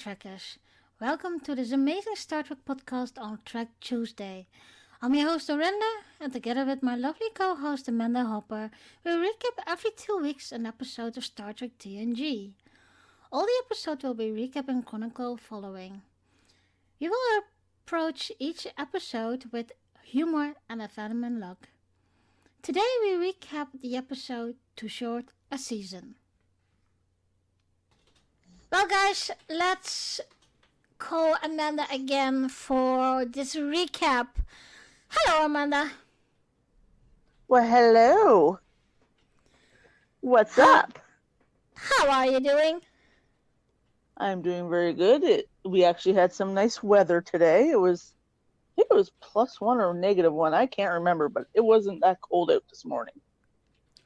Trekkers. Welcome to this amazing Star Trek podcast on Trek Tuesday. I'm your host Orenda, and together with my lovely co-host Amanda Hopper, we recap every 2 weeks an episode of Star Trek TNG. All the episodes will be recap and chronicle following. We will approach each episode with humor and a vitamin look. Today we recap the episode Too Short a Season. Well guys, let's call Amanda again for this recap. Hello Amanda. Well, hello. What's up? How are you doing? I'm doing very good. We actually had some nice weather today. I think it was +1 or -1. I can't remember, but it wasn't that cold out this morning.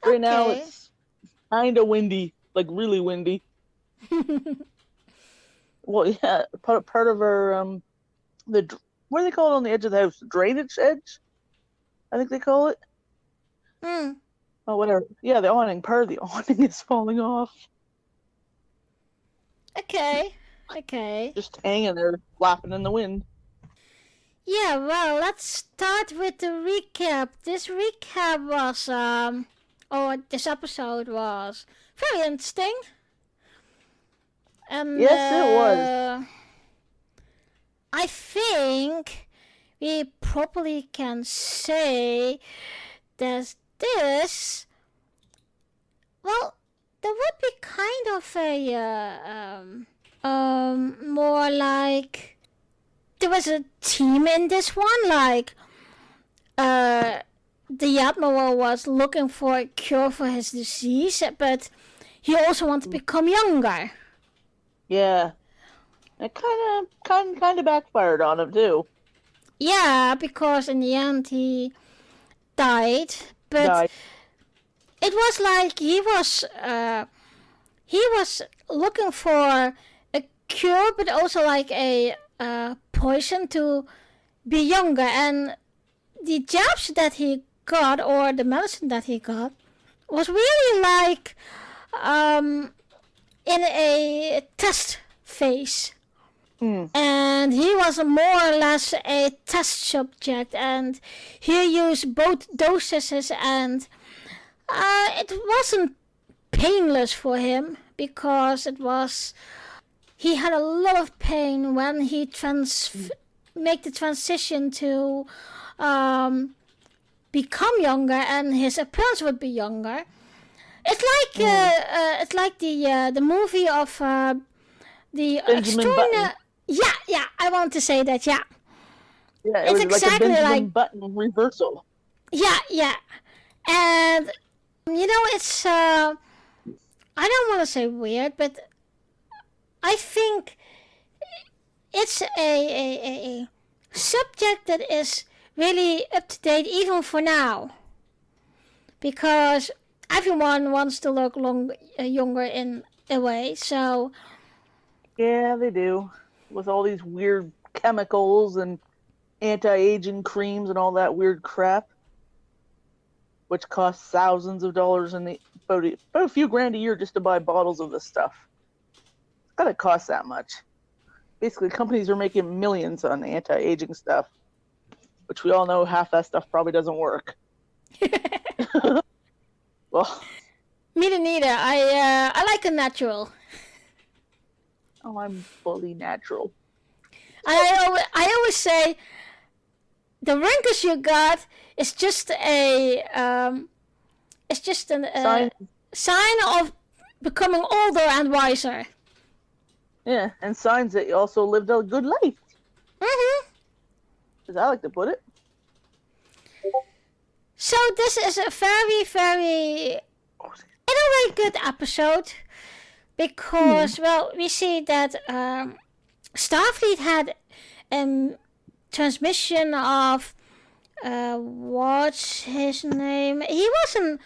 Right now it's kind of windy, like really windy. Well, yeah, part of our what do they call it on the edge of the house? Drainage edge, I think they call it. Oh, whatever. Yeah, the awning. Part of the awning is falling off. Okay. Just hanging there, flapping in the wind. Yeah, well, let's start with the recap. This recap was, this episode was very interesting. Yes, it was. I think we probably can say that this, well, there would be kind of a, more like, there was a team in this one, like, the Admiral was looking for a cure for his disease, but he also wanted to become younger. Yeah, it kind of backfired on him too. Yeah, because in the end he died, but it was like he was looking for a cure, but also like a poison to be younger, and the jabs that he got or the medicine that he got was really like in a test phase. And he was more or less a test subject, and he used both dosages, and it wasn't painless for him because he had a lot of pain when he make the transition to become younger, and his appearance would be younger. It's like the movie of the extraordinary. Yeah, I want to say that. Yeah, it was exactly like a Benjamin Button reversal. Yeah, and it's I don't want to say weird, but I think it's a subject that is really up to date even for now, because everyone wants to look younger in a way, so... Yeah, they do. With all these weird chemicals and anti-aging creams and all that weird crap, which costs thousands of dollars and about a few grand a year just to buy bottles of this stuff. It's gotta cost that much. Basically, companies are making millions on anti-aging stuff, which we all know half that stuff probably doesn't work. Well, me neither. I like a natural. Oh, I'm fully natural. I always say the wrinkles you got is just a sign of becoming older and wiser. Yeah, and signs that you also lived a good life. As I like to put it. So this is a very, very, in a way, good episode, because well, we see that Starfleet had a transmission of what's his name? He was an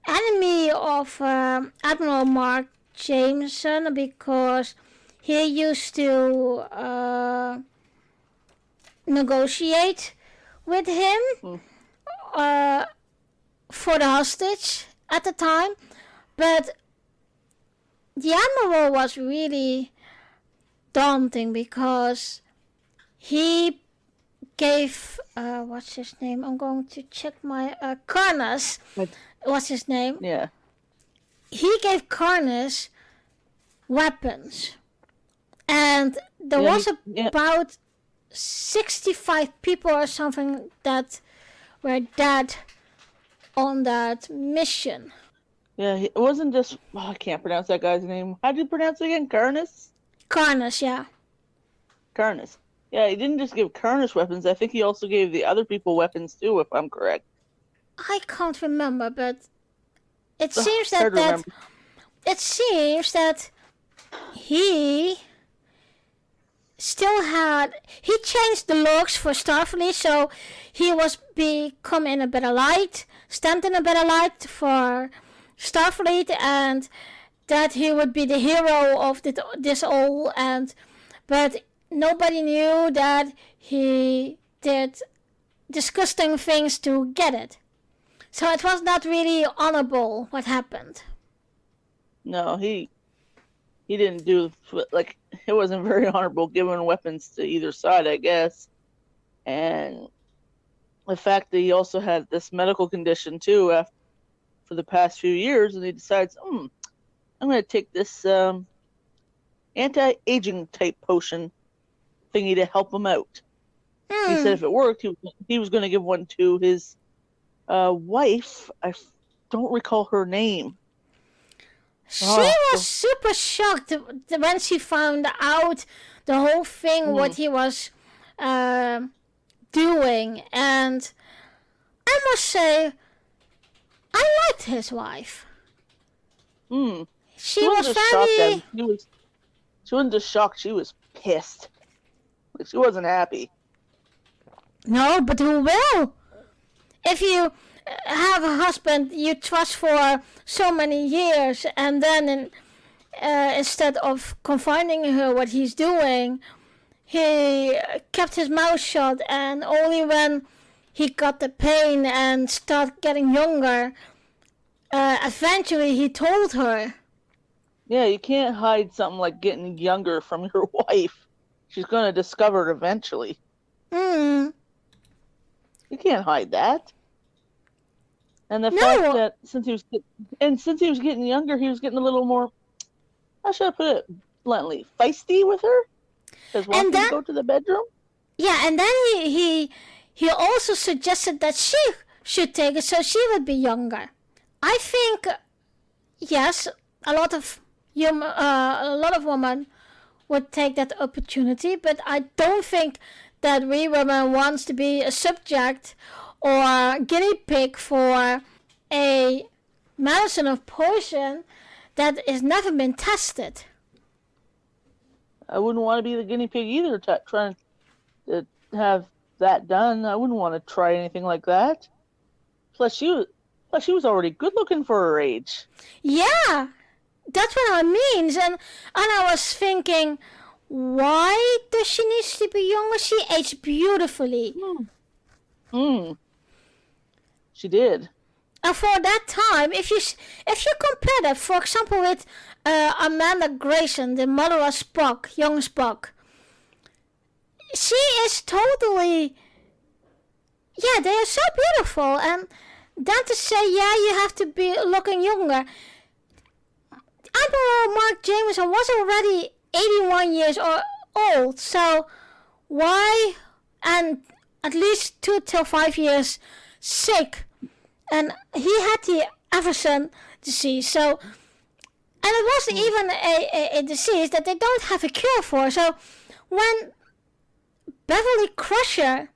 enemy of Admiral Mark Jameson because he used to negotiate with him for the hostage at the time, but the Admiral was really daunting because he gave what's his name? I'm going to check my Karnas. What's his name? Yeah. He gave Karnas weapons, and there was about 65 people or something that were dead on that mission. Yeah, it wasn't just... I can't pronounce that guy's name. How do you pronounce it again? Karnas? Karnas, yeah. Karnas. Yeah, he didn't just give Karnas weapons. I think he also gave the other people weapons too, if I'm correct. I can't remember, but it seems that he still had... He changed the logs for Starfleet, so he was become in a better light, stand in a better light for Starfleet, and that he would be the hero of this all, but nobody knew that he did disgusting things to get it. So it was not really honorable what happened. No, he didn't do... Like, it wasn't very honorable giving weapons to either side, I guess. And the fact that he also had this medical condition too for the past few years, and he decides, I'm going to take this anti-aging type potion thingy to help him out. He said if it worked, he was going to give one to his wife. I don't recall her name. She was super shocked when she found out the whole thing, what he was doing. And I must say, I liked his wife. She was very... She wasn't just shocked, she was pissed. Like, she wasn't happy. No, but who will? If you have a husband you trust for so many years, and then instead of confiding her what he's doing, he kept his mouth shut, and only when he got the pain and started getting younger, eventually he told her. Yeah, you can't hide something like getting younger from your wife. She's going to discover it eventually. You can't hide that. And the fact that since he was getting younger, he was getting a little more, how should I put it bluntly, feisty with her? Because wanting to go to the bedroom? Yeah, and then he also suggested that she should take it so she would be younger. I think, yes, a lot of women would take that opportunity, but I don't think that we women wants to be a subject or guinea pig for a medicine of poison that has never been tested. I wouldn't want to be the guinea pig either, trying to have that done. I wouldn't want to try anything like that. Plus, she was already good looking for her age. Yeah, that's what I mean. And I was thinking, why does she need to be younger? She aged beautifully. She did. And for that time, if you compare that, for example, with Amanda Grayson, the mother of Spock, young Spock, she is totally... Yeah, they are so beautiful. And then to say, yeah, you have to be looking younger. Admiral Mark Jameson was already 81 years old, so why, and at least 2 till 5 years sick, and he had the Everson disease, so, and it wasn't even a disease that they don't have a cure for. So when Beverly Crusher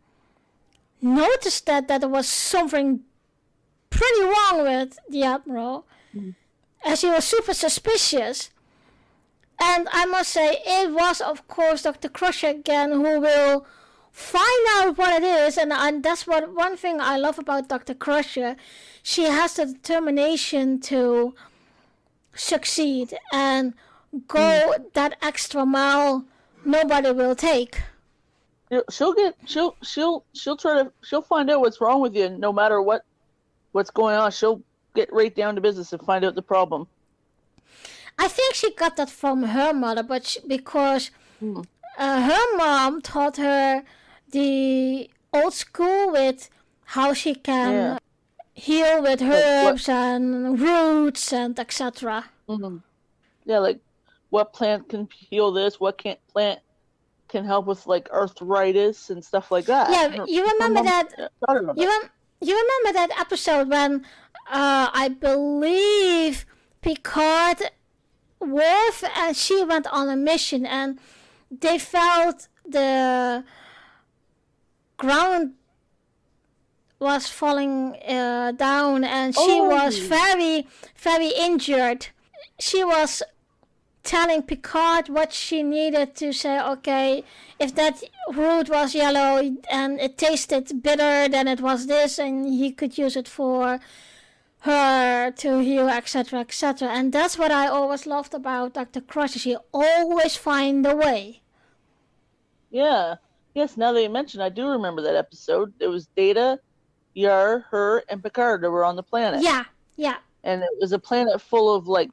noticed that there was something pretty wrong with the Admiral, as he was super suspicious. And I must say, it was, of course, Dr. Crusher again who will find out what it is. And that's one thing I love about Dr. Crusher. She has the determination to succeed and go that extra mile nobody will take. She'll find out what's wrong with you, no matter what's going on. She'll get right down to business and find out the problem. I think she got that from her mother, but because Her mom taught her the old school with how she can heal with herbs and roots and etc. Yeah, like what plant can heal this, what plant can help with like arthritis and stuff like that. Yeah, you remember that? You remember that episode when I believe Picard, Worf, and she went on a mission and they felt the ground was falling down and she was very, very injured. She was telling Picard what she needed to say, okay, if that root was yellow and it tasted bitter, then it was this and he could use it for her to heal, etc., etc. And that's what I always loved about Dr. Crusher. She always find a way. Yeah. Yes, now that you mention, I do remember that episode. It was Data, Yar, her, and Picard that were on the planet. Yeah. And it was a planet full of, like,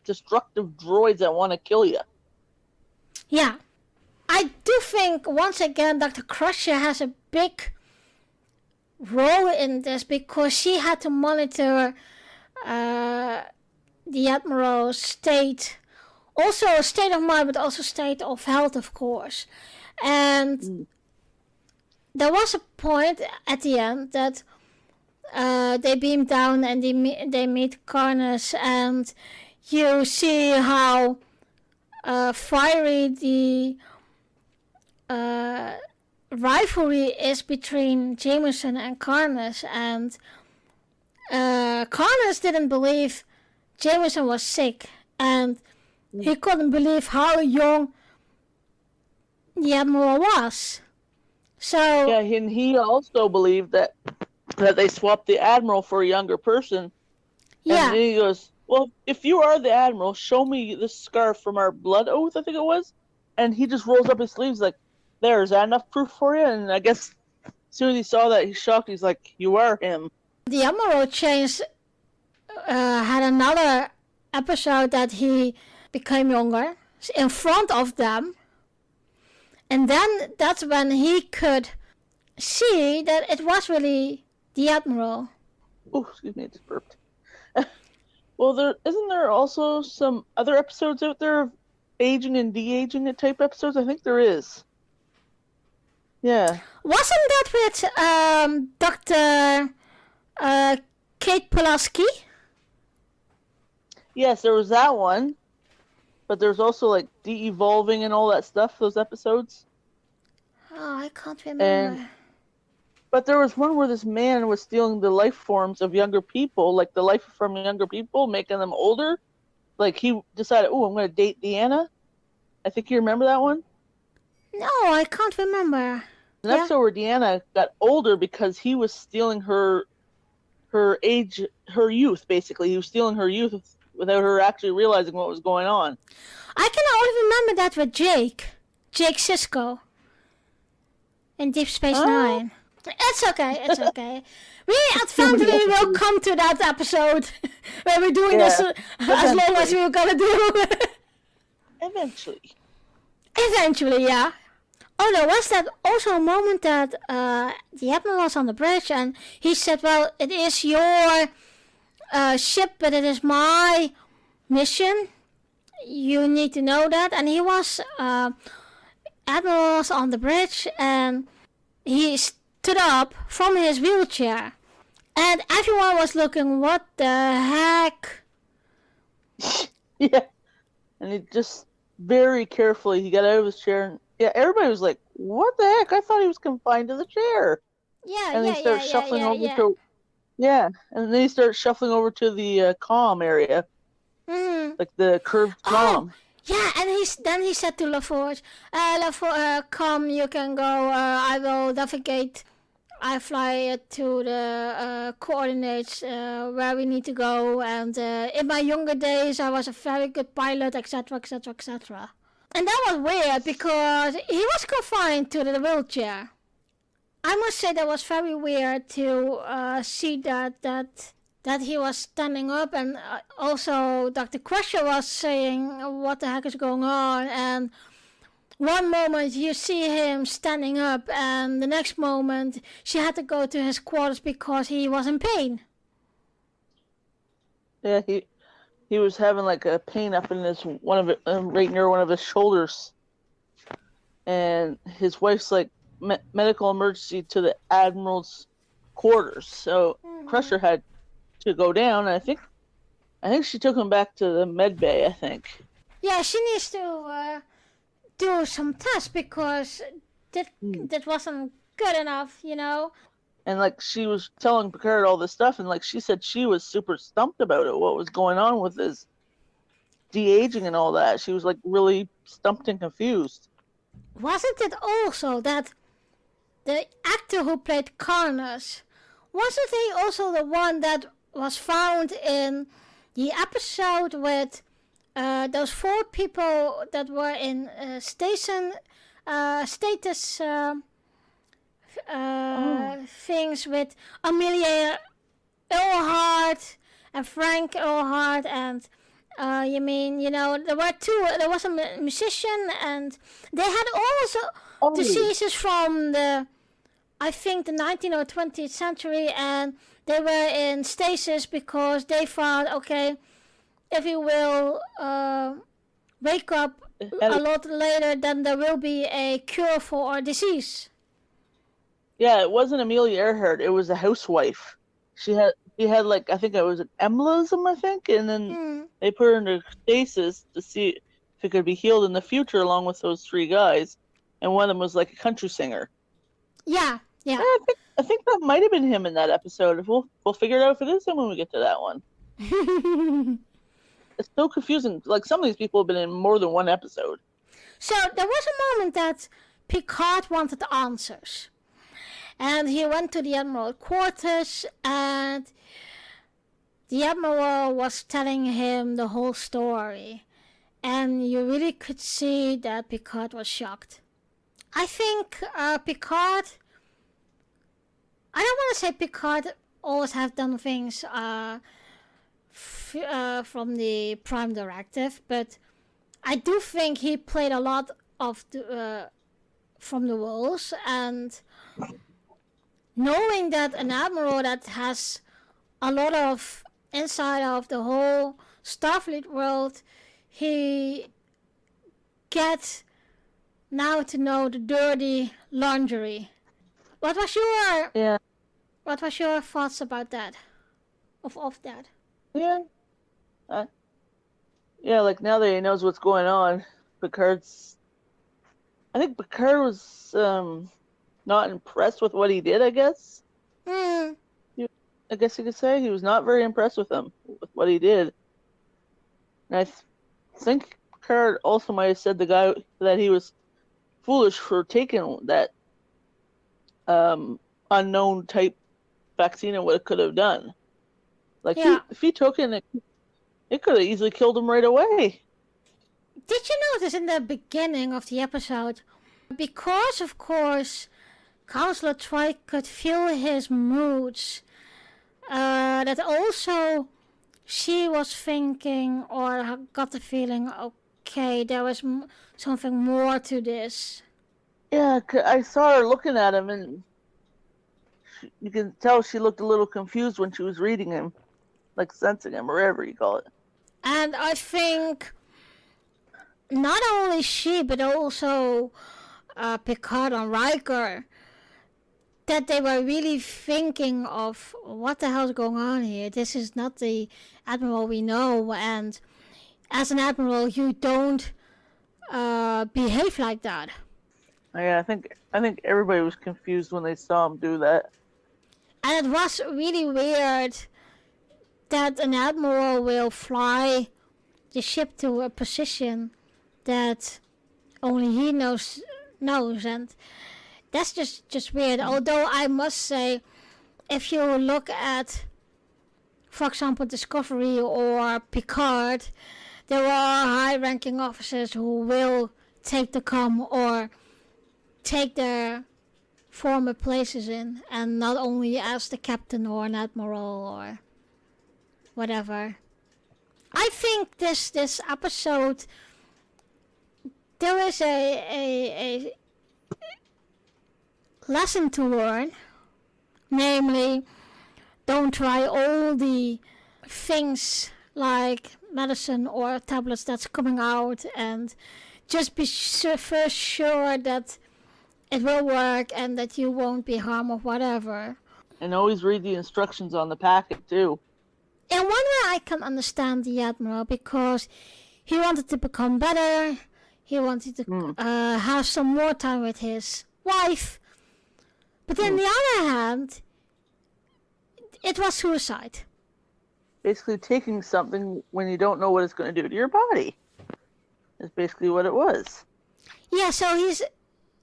destructive droids that want to kill you. Yeah. I do think, once again, Dr. Crusher has a big role in this because she had to monitor the Admiral's state, also a state of mind, but also state of health, of course. And there was a point at the end that they beam down and they meet Karnas, and you see how fiery the rivalry is between Jameson and Karnas, and Karnas didn't believe Jameson was sick, and he couldn't believe how young the Admiral was. So yeah, and he also believed that they swapped the Admiral for a younger person. Yeah. And then he goes, well, if you are the Admiral, show me the scarf from our blood oath, I think it was. And he just rolls up his sleeves like, there, is that enough proof for you? And I guess as soon as he saw that, he's shocked. He's like, you are him. The Admiral changed, had another episode that he became younger in front of them. And then that's when he could see that it was really the Admiral. Oh, excuse me, I just burped. Well, isn't there also some other episodes out there of aging and de-aging type episodes? I think there is. Yeah. Wasn't that with Dr. Kate Pulaski? Yes, there was that one. But there's also like de-evolving and all that stuff, those episodes. Oh, I can't remember. But there was one where this man was stealing the life forms of younger people, like the life from younger people, making them older. Like he decided, oh, I'm going to date Deanna. I think you remember that one? No, I can't remember. An episode where Deanna got older because he was stealing her age, her youth, basically. He was stealing her youth without her actually realizing what was going on. I can only remember that with Jake Sisko, in Deep Space Nine. It's okay. We at Family will come to that episode where we're doing this as long as we're gonna do. Eventually, yeah. Oh, there was that also a moment that the Admiral was on the bridge and he said, well, it is your ship, but it is my mission. You need to know that. And he was, Admiral was on the bridge and he stood up from his wheelchair. And everyone was looking, what the heck? Yeah. And he just very carefully, he got out of his chair and everybody was like, what the heck? I thought he was confined to the chair. And he started shuffling over to... Yeah, and then he started shuffling over to the comm area. Like the curved comm. Yeah, and then he said to LaForge, come, you can go, I will navigate. I fly to the coordinates where we need to go, and in my younger days I was a very good pilot, etc., etc., etc. And that was weird because he was confined to the wheelchair. I must say that was very weird to see that he was standing up, and also Dr. Crusher was saying what the heck is going on, and one moment you see him standing up, and the next moment she had to go to his quarters because he was in pain. Yeah, he was having like a pain up in his right near one of his shoulders, and his wife's like medical emergency to the admiral's quarters. So Crusher had to go down, and I think she took him back to the med bay. I think. Yeah, she needs to do some tests because that wasn't good enough, you know. And like she was telling Picard all this stuff, and like she said she was super stumped about it, what was going on with his de-aging and all that. She was like really stumped and confused. Wasn't it also that the actor who played Karnas, wasn't he also the one that was found in the episode with those 4 people that were in status things with Amelia Earhart and Frank Earhart, and there were 2. There was a musician, and they had also diseases from I think the 19th or 20th century, and they were in stasis because they thought, okay, if you will wake up a lot later, then there will be a cure for our disease. Yeah, it wasn't Amelia Earhart. It was a housewife. He had like, I think it was an embolism, I think, and then they put her into stasis to see if it could be healed in the future, along with those 3 guys, and one of them was like a country singer. Yeah. I think that might have been him in that episode. We'll figure it out if it is him when we get to that one. It's so confusing. Like, some of these people have been in more than one episode. So there was a moment that Picard wanted answers. And he went to the Admiral quarters, and the Admiral was telling him the whole story. And you really could see that Picard was shocked. I think Picard... I don't want to say Picard always have done things from the Prime Directive, but I do think he played a lot of from the rules, and knowing that an admiral that has a lot of insight of the whole Starfleet world, he gets now to know the dirty laundry. What was your thoughts about that? Of that? Yeah. Like now that he knows what's going on, I think Picard was not impressed with what he did, I guess. I guess you could say he was not very impressed with what he did. And I think Picard also might have said the guy that he was foolish for taking that unknown type vaccine and what it could have done. Like, if he took it, it could have easily killed him right away. Did you notice in the beginning of the episode, because of course Counselor Troy could feel his moods, that also she was thinking or got the feeling, okay, there was something more to this. Yeah, I saw her looking at him, and you can tell she looked a little confused when she was reading him, like sensing him, or whatever you call it. And I think not only she, but also Picard and Riker, that they were really thinking of what the hell's going on here. This is not the Admiral we know, and as an Admiral, you don't behave like that. Yeah, I think everybody was confused when they saw him do that. And it was really weird that an admiral will fly the ship to a position that only he knows, and that's just weird. Although I must say, if you look at, for example, Discovery or Picard, there are high-ranking officers who will take the comm or take their former places in, and not only as the captain or an admiral or whatever. I think this episode there is a lesson to learn, namely, don't try all the things like medicine or tablets that's coming out, and just be first sure that it will work and that you won't be harmed or whatever. And always read the instructions on the packet too. In one way I can understand the Admiral, because he wanted to become better, he wanted to have some more time with his wife, but on the other hand, it was suicide. Basically taking something when you don't know what it's going to do to your body. That's basically what it was. Yeah, so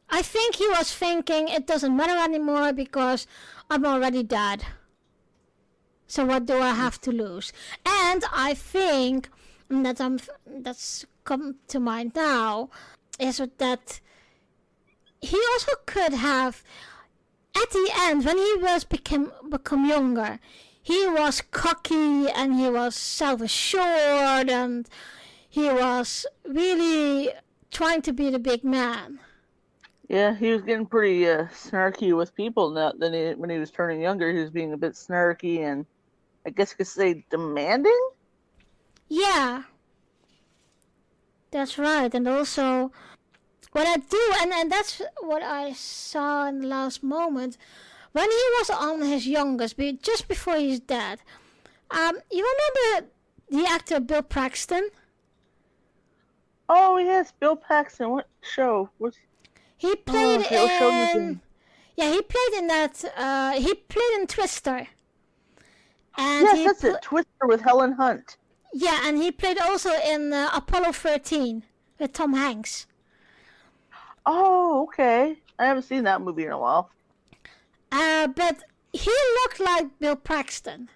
I think he was thinking, it doesn't matter anymore because I'm already dead. So what do I have to lose? And I think that's come to mind now, is that he also could have, at the end, when he was become younger, he was cocky and he was self-assured and he was really trying to be the big man. Yeah, he was getting pretty snarky with people now. When he was turning younger, he was being a bit snarky and I guess you could say demanding? Yeah. That's right. And also, what I do, and that's what I saw in the last moment, when he was on his youngest, just before he's dead, you remember the actor Bill Paxton? Oh, yes, Bill Paxton. What show? He played in... Yeah, he played in that... he played in Twister. And yes, that's it. Twister with Helen Hunt. Yeah, and he played also in Apollo 13 with Tom Hanks. Oh, okay. I haven't seen that movie in a while. But he looked like Bill Paxton.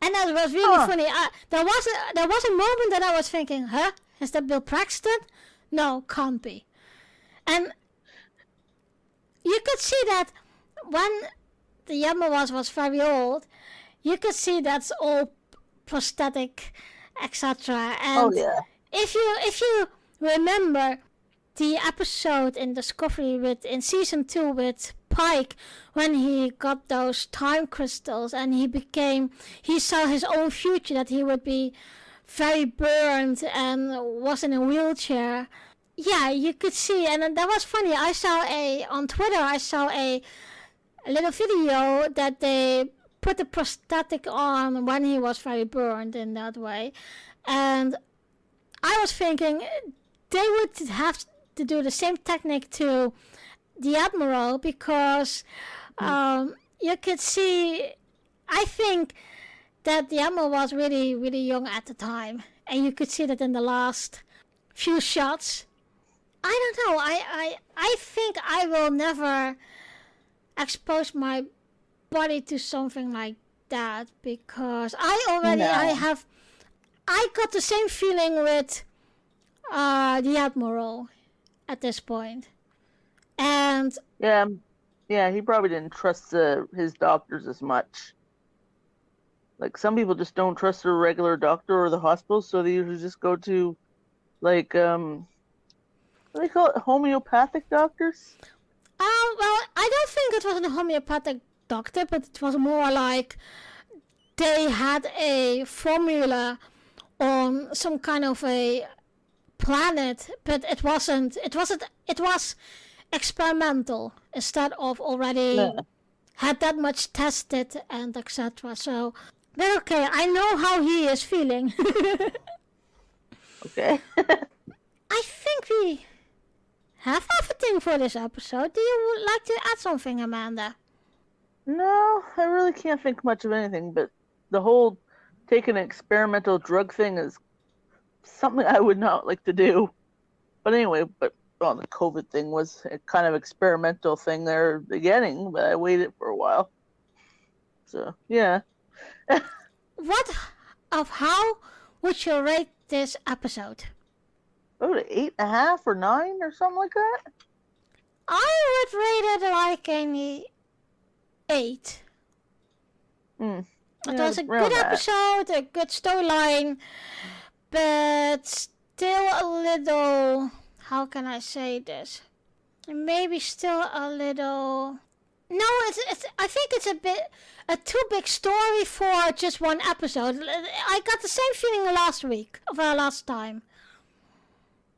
And that was really funny. There was a moment that I was thinking, huh? Is that Bill Paxton? No, can't be. And you could see that when the Admiral was very old, you could see that's all prosthetic, etc. And if you remember the episode in Discovery in season 2 with Pike, when he got those time crystals and he saw his own future, that he would be very burned and was in a wheelchair. Yeah, you could see, and that was funny. On Twitter, I saw a little video that they put the prosthetic on when he was very burned in that way. And I was thinking they would have to do the same technique to the Admiral, because you could see, I think that the Admiral was really, really young at the time. And you could see that in the last few shots. I don't know, I think I will never expose my body to something like that, because I got the same feeling with the Admiral at this point. And yeah, he probably didn't trust his doctors as much. Like, some people just don't trust their regular doctor or the hospital, so they usually just go to, like, what do they call it, homeopathic doctors? Well, I don't think it was a homeopathic doctor, but it was more like they had a formula on some kind of a planet, but it was experimental instead of already had that much tested and etc. So, but okay, I know how he is feeling. Okay. I think we have everything for this episode. Do you like to add something, Amanda? No, I really can't think much of anything, but the whole taking an experimental drug thing is something I would not like to do. But anyway, the COVID thing was a kind of experimental thing there at the beginning, but I waited for a while. So, yeah. How would you rate this episode? Oh, 8.5 or 9 or something like that? I would rate it like an 8. It was a good episode, a good storyline, but still a little how can I say this? Maybe still a little. No, it's. I think it's a too big story for just one episode. I got the same feeling last time.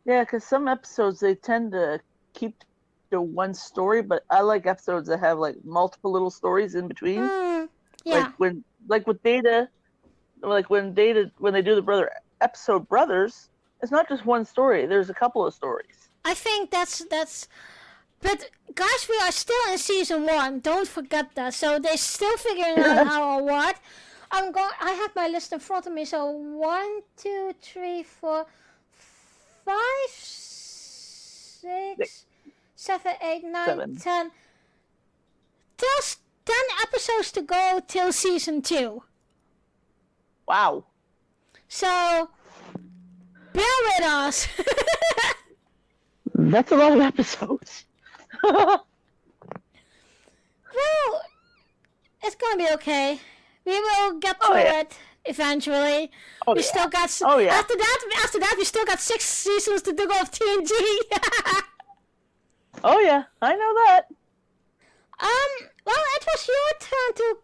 Yeah, because some episodes they tend to keep to one story, but I like episodes that have like multiple little stories in between. Yeah. Like with Data, when they do the episode Brothers, it's not just one story. There's a couple of stories. I think that's. But guys, we are still in season 1. Don't forget that. So they're still figuring out how or what. I have my list in front of me. So 1, 2, 3, 4, 5, 6, 7, 8, 9, 10. There's 10 episodes to go till season 2. Wow. So bear with us. That's a lot of episodes. Well, it's gonna be okay. We will get through it eventually. We still got. After that, we still got 6 seasons to do of TNG. Oh yeah, I know that. Well, it was your turn to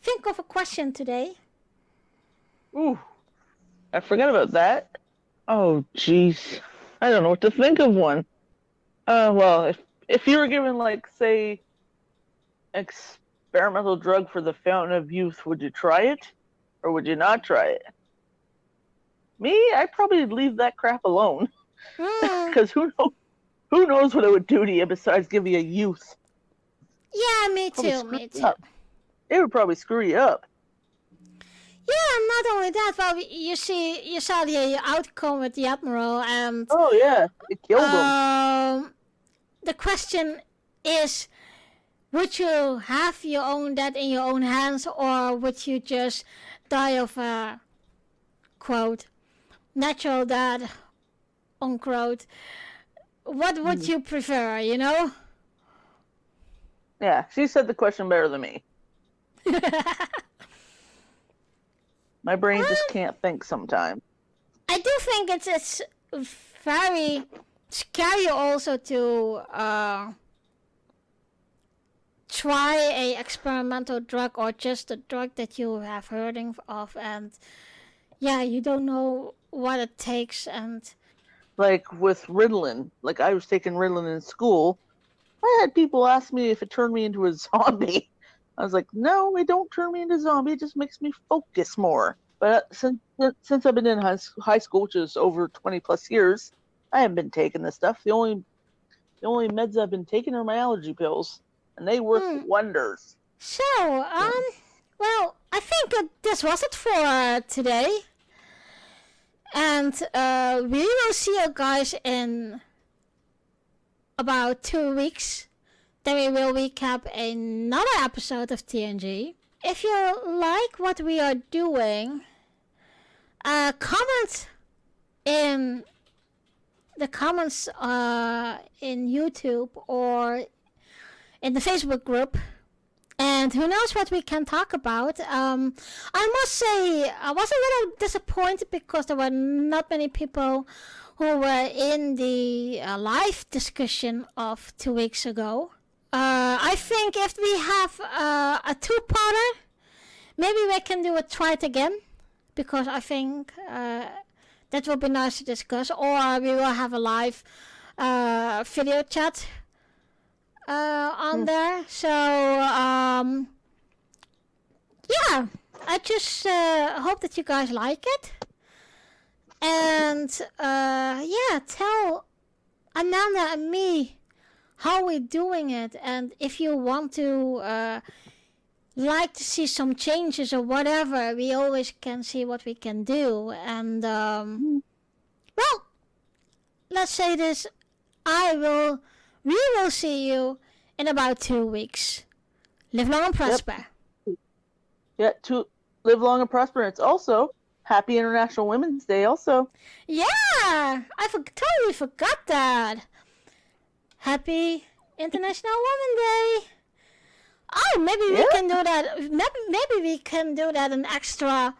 think of a question today. Ooh, I forgot about that. Oh, jeez. I don't know what to think of one. Well, if you were given, like, say, experimental drug for the fountain of youth, would you try it? Or would you not try it? Me, I'd probably leave that crap alone. Because who knows what it would do to you besides give you a youth? Yeah, me too. It would probably screw you up. Yeah, not only that, well, you saw the outcome with the Admiral, and... Oh, yeah, it killed him. The question is, would you have your own death in your own hands, or would you just die of a, quote, natural death, unquote? What would you prefer, you know? Yeah, she said the question better than me. My brain just can't think sometimes. I do think it's very scary also to try a experimental drug or just a drug that you have heard of, and yeah, you don't know what it takes. And like with Ritalin, like I was taking Ritalin in school, I had people ask me if it turned me into a zombie. I was like, no, it don't turn me into a zombie. It just makes me focus more. But since I've been in high school, which is over 20 plus years, I haven't been taking this stuff. The only meds I've been taking are my allergy pills, and they work wonders. So, well, I think that this was it for today. And we will see you guys in about 2 weeks. Then we will recap another episode of TNG. If you like what we are doing, comment in the comments in YouTube or in the Facebook group. And who knows what we can talk about. I must say, I was a little disappointed because there were not many people who were in the live discussion of 2 weeks ago. I think if we have a two-parter, maybe we can do it, try it again. Because I think that will be nice to discuss. Or we will have a live video chat on there. So, yeah, I just hope that you guys like it. And, yeah, tell Amanda and me how we're doing it. And if you want to like to see some changes or whatever, we always can see what we can do. And, well, let's say this. We will see you in about 2 weeks. Live long and prosper. Yep. Yeah, to live long and prosper. It's also Happy International Women's Day also. Yeah, I totally forgot that. Happy International Women's Day. Oh, maybe we can do that. Maybe we can do that an extra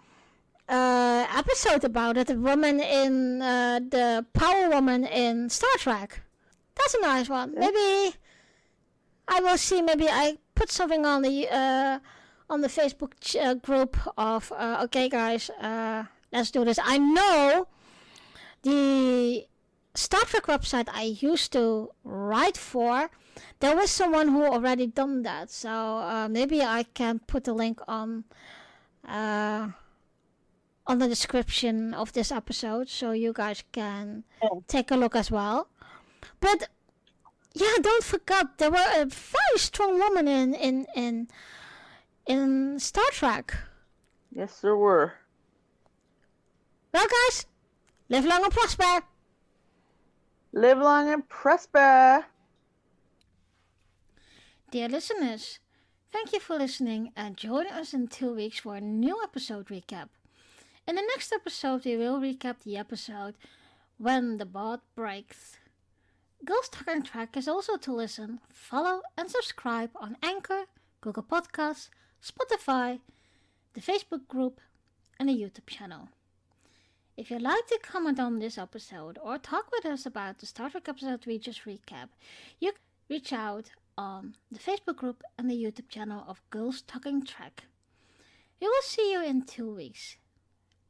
episode about it. The woman in the power woman in Star Trek. That's a nice one. Yeah. Maybe I will see. Maybe I put something on the Facebook group of okay guys, let's do this. I know the Star Trek website I used to write for. There was someone who already done that, so maybe I can put the link on the description of this episode, so you guys can take a look as well. But yeah, don't forget there were a very strong woman in Star Trek. Yes, there were. Well, guys, live long and prosper. Live long and prosper. Dear listeners, thank you for listening and join us in 2 weeks for a new episode recap. In the next episode, we will recap the episode When the Bot Breaks. Girls Talking Trek is also to listen, follow and subscribe on Anchor, Google Podcasts, Spotify, the Facebook group and the YouTube channel. If you'd like to comment on this episode or talk with us about the Star Trek episode we just recapped, you can reach out on the Facebook group and the YouTube channel of Girls Talking Trek. We will see you in 2 weeks.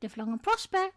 Live long and prosper!